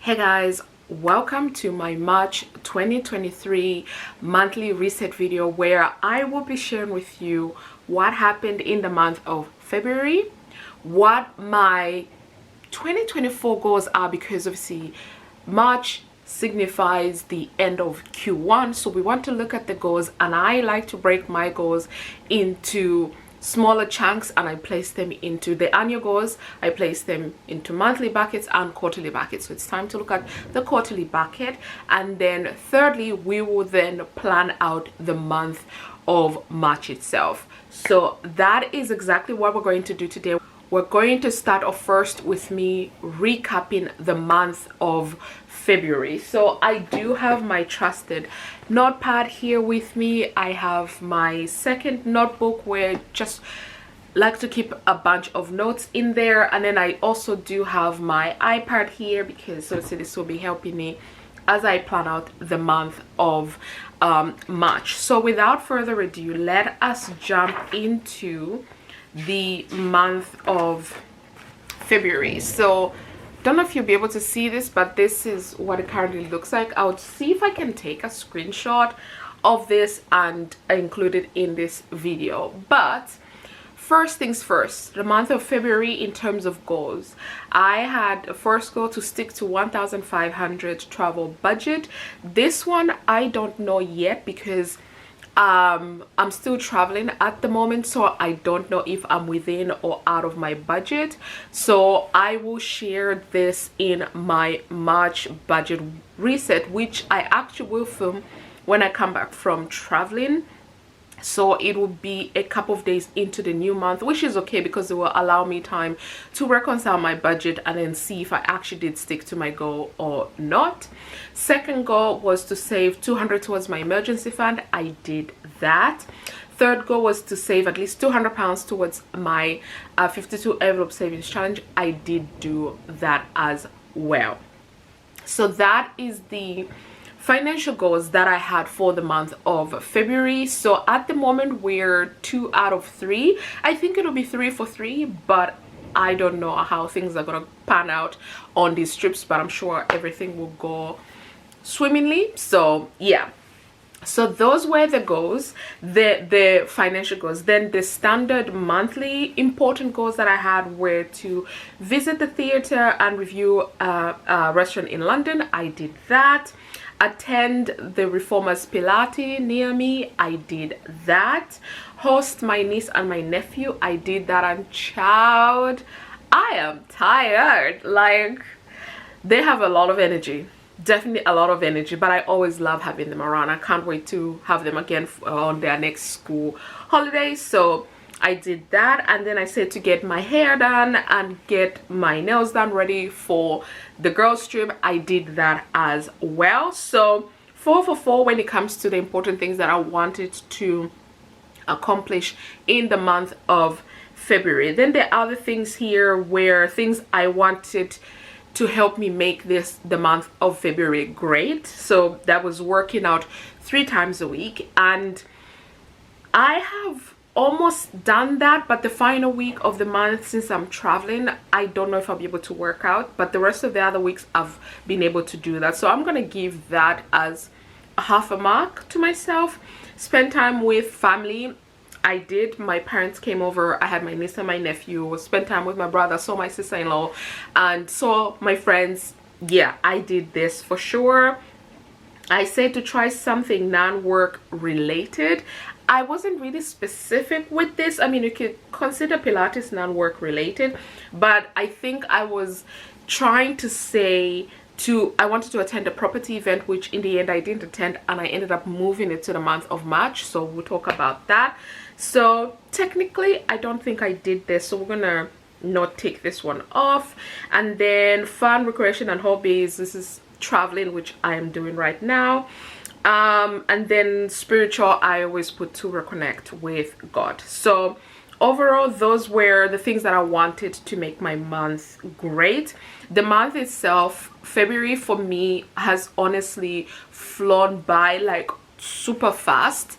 Hey guys, welcome to my March 2023 monthly reset video where I will be sharing with you what happened in the month of February, what my 2024 goals are, because obviously March signifies the end of Q1, so we want to look at the goals, and I like to break my goals into smaller chunks and I place them into the annual goals. I place them into monthly buckets and quarterly buckets. So it's time to look at the quarterly bucket, and then thirdly we will then plan out the month of March itself. So that is exactly what we're going to do today. We're going to start off first with me recapping the month of February. So I do have my trusted notepad here with me. I have my second notebook where I just like to keep a bunch of notes in there, and then I also do have my iPad here because obviously this will be helping me as I plan out the month of March. So without further ado, let us jump into the month of February. So don't know if you'll be able to see this, but this is what it currently looks like. I'll see if I can take a screenshot of this and include it in this video. But first things first, the month of February in terms of goals, I had a first goal to stick to 1,500 travel budget. This one I don't know yet because I'm still traveling at the moment, so I don't know if I'm within or out of my budget. So I will share this in my March budget reset, which I actually will film when I come back from traveling. So it will be a couple of days into the new month, which is okay because it will allow me time to reconcile my budget and then see if I actually did stick to my goal or not. Second goal was to save 200 towards my emergency fund. I did that. Third goal was to save at least £200 towards my 52 envelope savings challenge. I did do that as well. So that is the financial goals that I had for the month of February. So at the moment we're 2 out of 3. I think it'll be 3 for 3, but I don't know how things are gonna pan out on these trips, but I'm sure everything will go swimmingly. So yeah, so those were the goals, the financial goals. Then the standard monthly important goals that I had were to visit the theater and review a restaurant in London. I did that. Attend the Reformers Pilates near me. I did that. Host my niece and my nephew. I did that. And child, I am tired. Like, they have a lot of energy, definitely a lot of energy, but I always love having them around. I can't wait to have them again on their next school holidays. So I did that, and then I said to get my hair done and get my nails done ready for the girls trip. I did that as well. So 4 for 4 when it comes to the important things that I wanted to accomplish in the month of February. Then there are other things here where things I wanted to help me make this the month of February great. So that was working out 3 times a week, and I have almost done that, but the final week of the month, since I'm traveling, I don't know if I'll be able to work out, but the rest of the other weeks I've been able to do that. So I'm gonna give that as a half a mark to myself. Spend time with family. I did. My parents came over. I had my niece and my nephew. Spent time with my brother, saw my sister-in-law, and saw my friends. Yeah, I did this for sure. I said to try something non-work related. I wasn't really specific with this. I mean, you could consider Pilates non-work related, but I think I was trying to say I wanted to attend a property event, which in the end I didn't attend, and I ended up moving it to the month of March. So we'll talk about that. So technically I don't think I did this, so we're gonna not take this one off. And then fun, recreation and hobbies, this is traveling, which I am doing right now. And then spiritual, I always put to reconnect with God. So overall, those were the things that I wanted to make my month great. The month itself, February, for me has honestly flown by like super fast.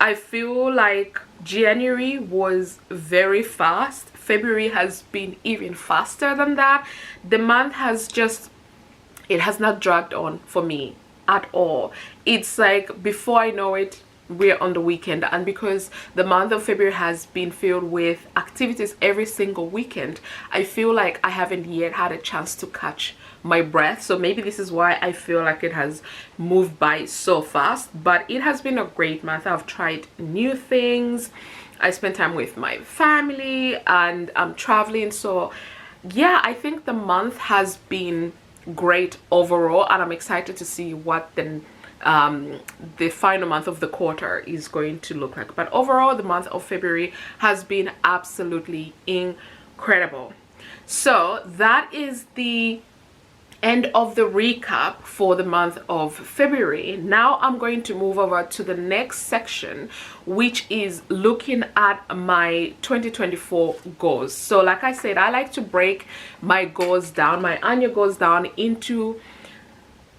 I feel like January was very fast. February has been even faster than that. The month has just it has not dragged on for me at all. It's like before I know it, we're on the weekend, and because the month of February has been filled with activities every single weekend, I feel like I haven't yet had a chance to catch my breath. So maybe this is why I feel like it has moved by so fast, but it has been a great month. I've tried new things, I spent time with my family, and I'm traveling. So yeah, I think the month has been great overall, and I'm excited to see what the final month of the quarter is going to look like. But overall, the month of February has been absolutely incredible. So that is the end of the recap for the month of February. Now I'm going to move over to the next section, which is looking at my 2024 goals. So like I said, I like to break my goals down, my annual goals down, into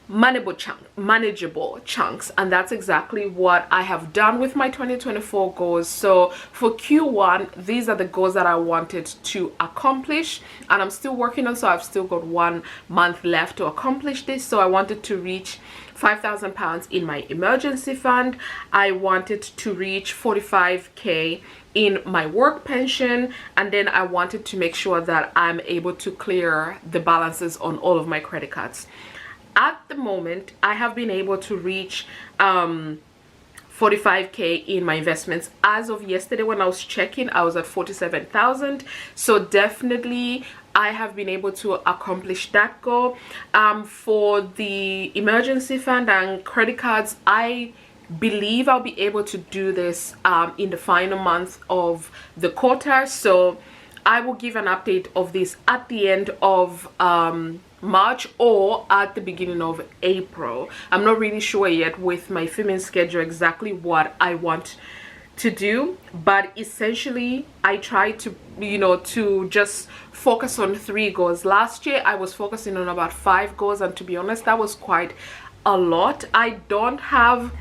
manageable chunks, and that's exactly what I have done with my 2024 goals. So for Q1, these are the goals that I wanted to accomplish, and I'm still working on, so I've still got 1 month left to accomplish this. So I wanted to reach £5,000 in my emergency fund. I wanted to reach 45k in my work pension, and then I wanted to make sure that I'm able to clear the balances on all of my credit cards. At the moment, I have been able to reach 45k in my investments. As of yesterday when I was checking, I was at 47,000. So definitely I have been able to accomplish that goal. For the emergency fund and credit cards, I believe I'll be able to do this in the final month of the quarter. So I will give an update of this at the end of March or at the beginning of April. I'm not really sure yet with my filming schedule exactly what I want to do, but essentially I try to, you know, to just focus on 3 goals. Last year I was focusing on about 5 goals, and to be honest, that was quite a lot. I don't have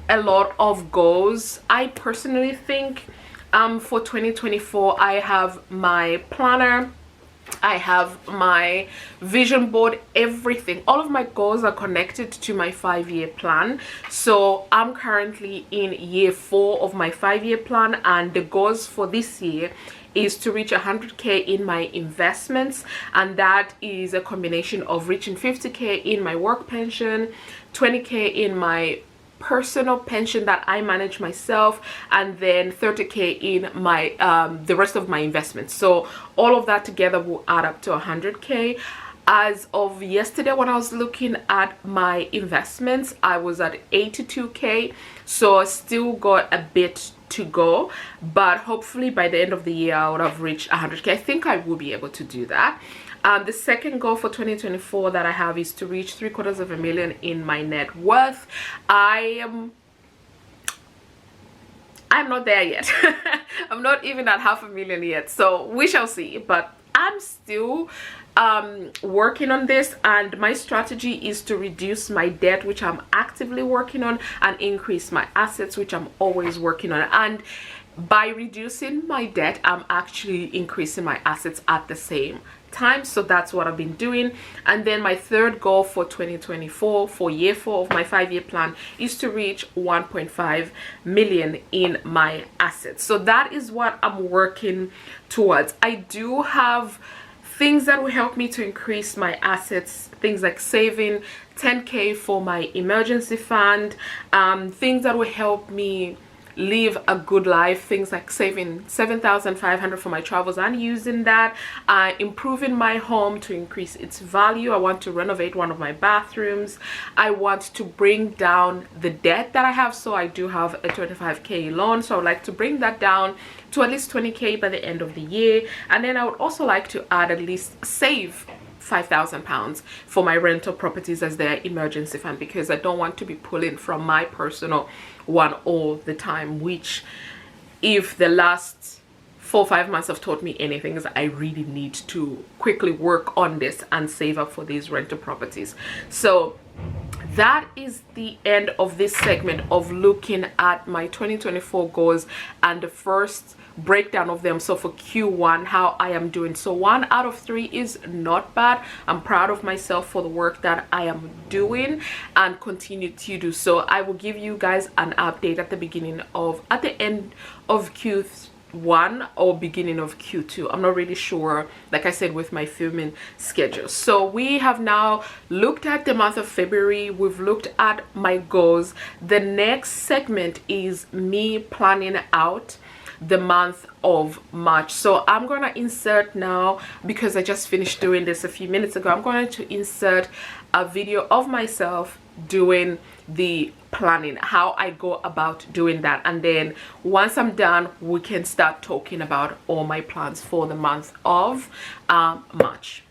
a lot of goals. I personally think for 2024 I have my planner, I have my vision board, everything. All of my goals are connected to my 5-year plan. So I'm currently in year 4 of my 5-year plan, and the goals for this year is to reach 100k in my investments, and that is a combination of reaching 50k in my work pension, 20k in my personal pension that I manage myself, and then 30k in my the rest of my investments. So all of that together will add up to 100k. As of yesterday when I was looking at my investments, I was at 82k, so I still got a bit to go, but hopefully by the end of the year I would have reached 100k. I think I will be able to do that. The second goal for 2024 that I have is to reach $750,000 in my net worth. I'm not there yet. I'm not even at $500,000 yet, so we shall see. But I'm still working on this, and my strategy is to reduce my debt, which I'm actively working on, and increase my assets, which I'm always working on. And by reducing my debt, I'm actually increasing my assets at the same time. So that's what I've been doing. And then my third goal for 2024, for year 4 of my 5-year plan, is to reach 1.5 million in my assets. So that is what I'm working towards. I do have things that will help me to increase my assets, things like saving 10k for my emergency fund, things that will help me live a good life, things like saving 7,500 for my travels and using that, improving my home to increase its value. I want to renovate one of my bathrooms. I want to bring down the debt that I have. So I do have a 25k loan, so I would like to bring that down to at least 20k by the end of the year. And then I would also like to at least save £5,000 for my rental properties as their emergency fund, because I don't want to be pulling from my personal one all the time, which, if the last 4 or 5 months have taught me anything, is I really need to quickly work on this and save up for these rental properties. So that is the end of this segment of looking at my 2024 goals and the first breakdown of them. So for Q1, how I am doing. So 1 out of 3 is not bad. I'm proud of myself for the work that I am doing and continue to do so. I will give you guys an update at the end of Q1 or beginning of Q2. I'm not really sure, like I said, with my filming schedule. So we have now looked at the month of February. We've looked at my goals. The next segment is me planning out the month of March. So I'm going to insert now, because I just finished doing this a few minutes ago, I'm going to insert a video of myself doing the planning, how I go about doing that, and then once I'm done we can start talking about all my plans for the month of March.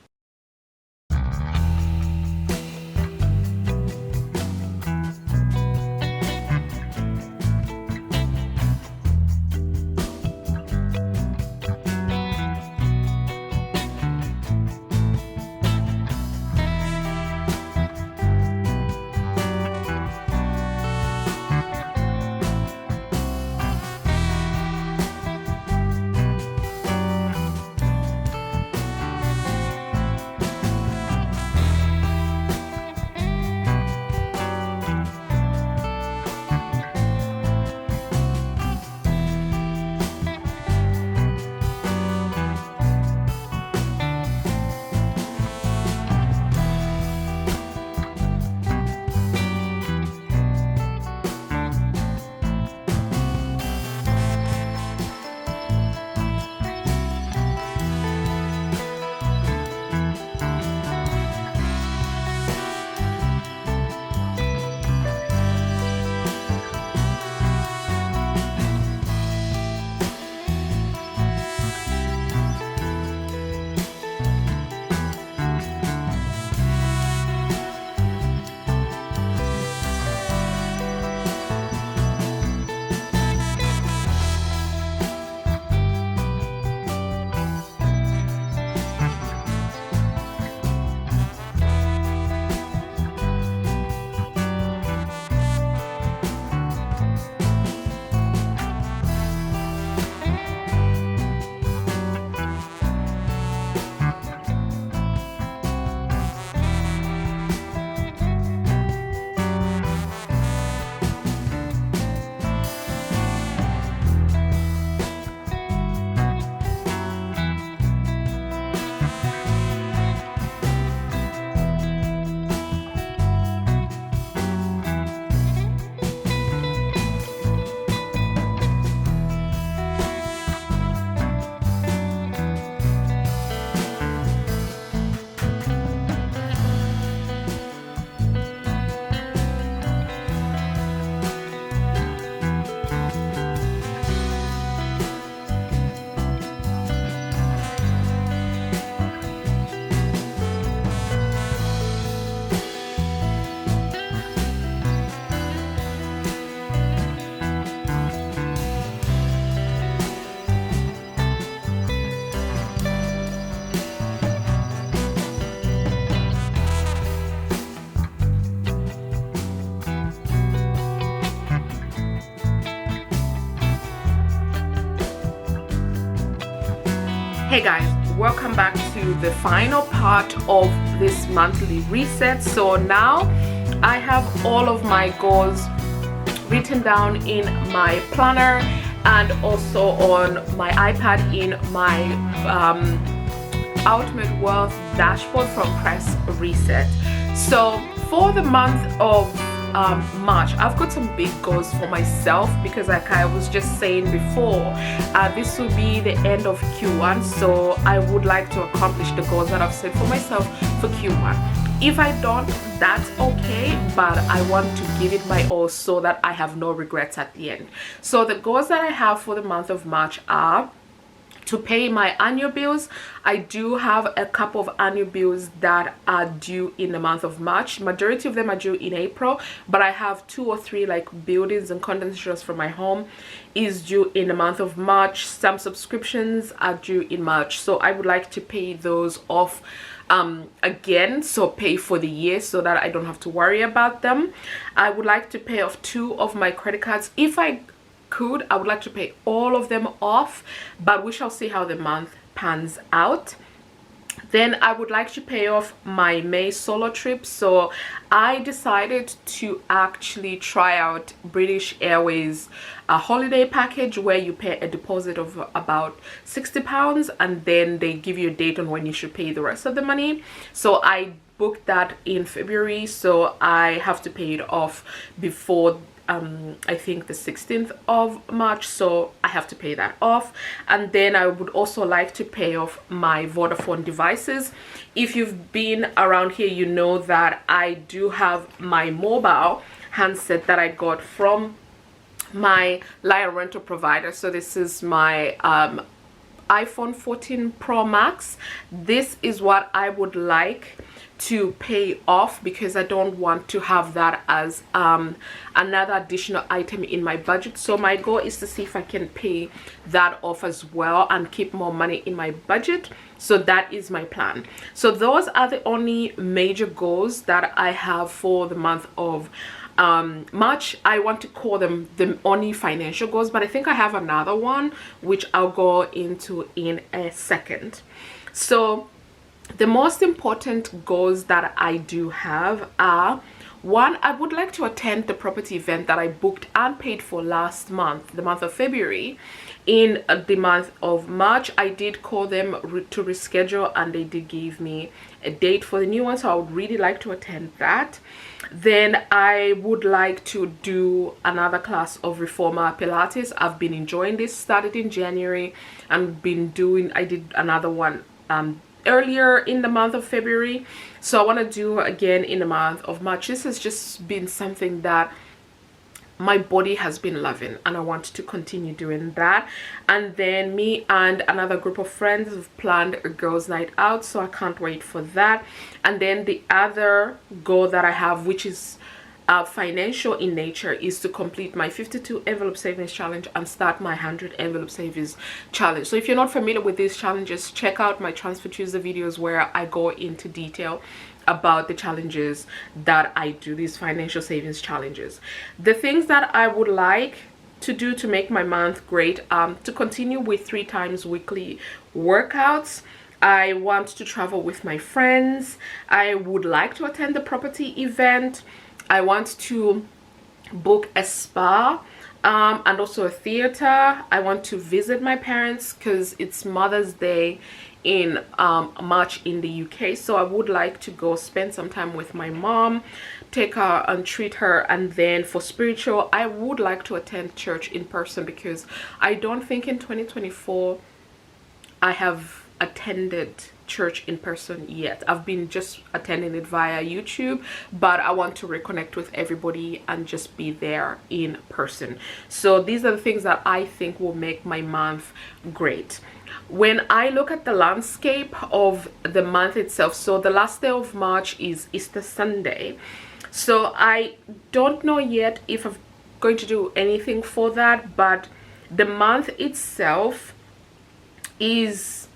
Hey guys, welcome back to the final part of this monthly reset. So now I have all of my goals written down in my planner and also on my iPad in my Ultimate Wealth dashboard from Press Reset. So for the month of March, I've got some big goals for myself because, like I was just saying before, this will be the end of Q1, so I would like to accomplish the goals that I've set for myself for Q1. If I don't, that's okay, but I want to give it my all so that I have no regrets at the end. So the goals that I have for the month of March are to pay my annual bills. I do have a couple of annual bills that are due in the month of March. Majority of them are due in April, but I have 2 or 3 like buildings and content insurance for my home is due in the month of March. Some subscriptions are due in March, so I would like to pay those off again, so pay for the year so that I don't have to worry about them. I would like to pay off 2 of my credit cards. If I could, I would like to pay all of them off, but we shall see how the month pans out. Then I would like to pay off my May solo trip. So I decided to actually try out British Airways a holiday package where you pay a deposit of about £60 and then they give you a date on when you should pay the rest of the money. So I booked that in February, so I have to pay it off before I think the 16th of March, so I have to pay that off. And then I would also like to pay off my Vodafone devices. If you've been around here, you know that I do have my mobile handset that I got from my Lion rental provider. So this is my iPhone 14 Pro Max. This is what I would like to pay off because I don't want to have that as another additional item in my budget. So my goal is to see if I can pay that off as well and keep more money in my budget. So that is my plan. So those are the only major goals that I have for the month of March. I want to call them the only financial goals, but I think I have another one which I'll go into in a second. So the most important goals that I do have are: one, I would like to attend the property event that I booked and paid for last month, the month of February. In the month of March, I did call them to reschedule and they did give me a date for the new one, so I would really like to attend that. Then I would like to do another class of Reformer Pilates. I've been enjoying this, started in January and I did another one earlier in the month of February, so I want to do again in the month of March. This has just been something that my body has been loving and I want to continue doing that. And then me and another group of friends have planned a girls' night out, so I can't wait for that. And then the other goal that I have, which is financial in nature, is to complete my 52 envelope savings challenge and start my 100 envelope savings challenge. So if you're not familiar with these challenges, check out my Transfer Tuesday videos where I go into detail about the challenges that I do, these financial savings challenges. The things that I would like to do to make my month great, to continue with 3 times weekly workouts. I want to travel with my friends. I would like to attend the property event. I want to book a spa and also a theater. I want to visit my parents because it's Mother's Day in March in the UK, so I would like to go spend some time with my mom, take her and treat her. And then for spiritual, I would like to attend church in person because I don't think in 2024 I have attended church in person yet. I've been just attending it via YouTube, but I want to reconnect with everybody and just be there in person. So these are the things that I think will make my month great. When I look at the landscape of the month itself, so the last day of March is Easter Sunday, so I don't know yet if I'm going to do anything for that, but the month itself is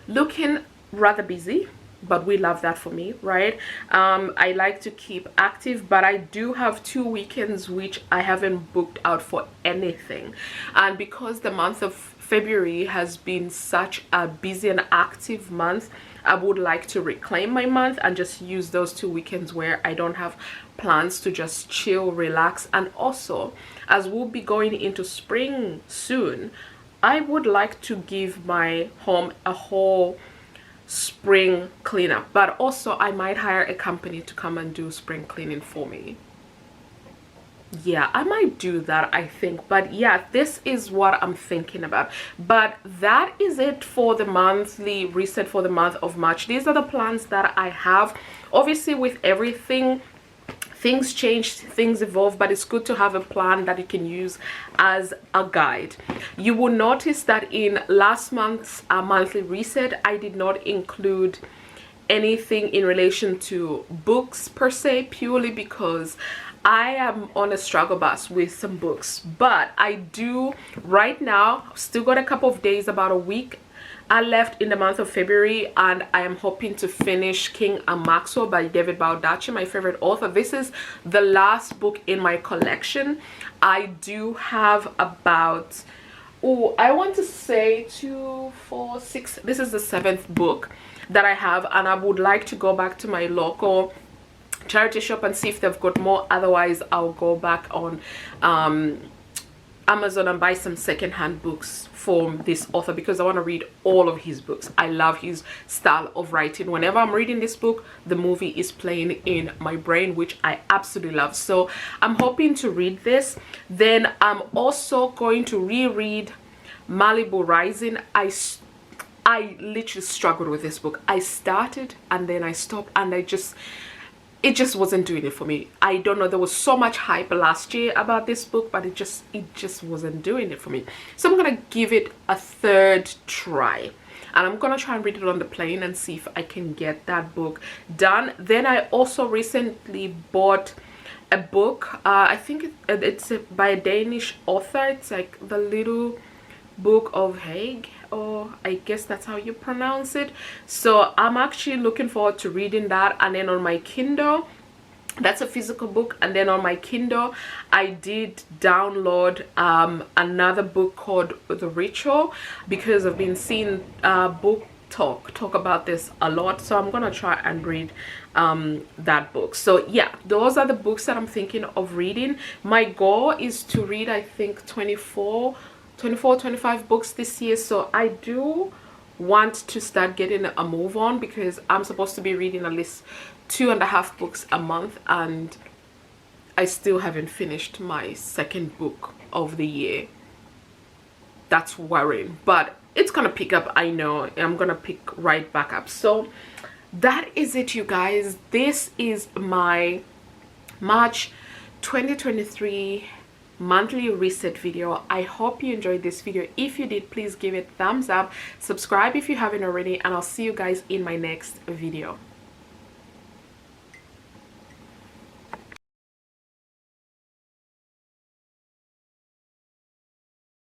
looking rather busy, but we love that for me, right? I like to keep active, but I do have 2 weekends which I haven't booked out for anything. And because the month of February has been such a busy and active month, I would like to reclaim my month and just use those 2 weekends where I don't have plans to just chill, relax. And also, as we'll be going into spring soon, I would like to give my home a whole spring cleanup, but also I might hire a company to come and do spring cleaning for me. Yeah, I might do that, I think. But yeah, this is what I'm thinking about. But that is it for the monthly reset for the month of March. These are the plans that I have. Obviously, with everything, things change, things evolve, but it's good to have a plan that you can use as a guide. You will notice that in last month's monthly reset, I did not include anything in relation to books per se, purely because I am on a struggle bus with some books. But I do right now, still got a couple of days, about a week I left in the month of February, and I am hoping to finish King and Maxwell by David Baldacci, my favorite author. This is the last book in my collection. I do have about, oh, I want to say 2, 4, 6, this is the 7th book that I have, and I would like to go back to my local charity shop and see if they've got more. Otherwise, I'll go back on Amazon and buy some secondhand books from this author, because I want to read all of his books. I love his style of writing. Whenever I'm reading this book, the movie is playing in my brain, which I absolutely love. So I'm hoping to read this. Then I'm also going to reread Malibu Rising. I literally struggled with this book. I started and then I stopped, and it just wasn't doing it for me. I don't know, there was so much hype last year about this book, but it just wasn't doing it for me. So I'm gonna give it a 3rd try, and I'm gonna try and read it on the plane and see if I can get that book done. Then I also recently bought a book, I think it's by a Danish author. It's like The Little Book of Hague, or I guess that's how you pronounce it. So I'm actually looking forward to reading that. And then on my Kindle, that's a physical book, and then on my Kindle I did download another book called The Ritual, because I've been seeing book talk about this a lot. So I'm gonna try and read that book. So yeah, those are the books that I'm thinking of reading. My goal is to read, I think, 25 books this year. So I do want to start getting a move on, because I'm supposed to be reading at least 2.5 books a month, and I still haven't finished my 2nd book of the year. That's worrying, but it's gonna pick up. I know I'm gonna pick right back up. So that is it, you guys. This is my March 2023 monthly reset video. I hope you enjoyed this video. If you did, please give it a thumbs up, subscribe if you haven't already, and I'll see you guys in my next video.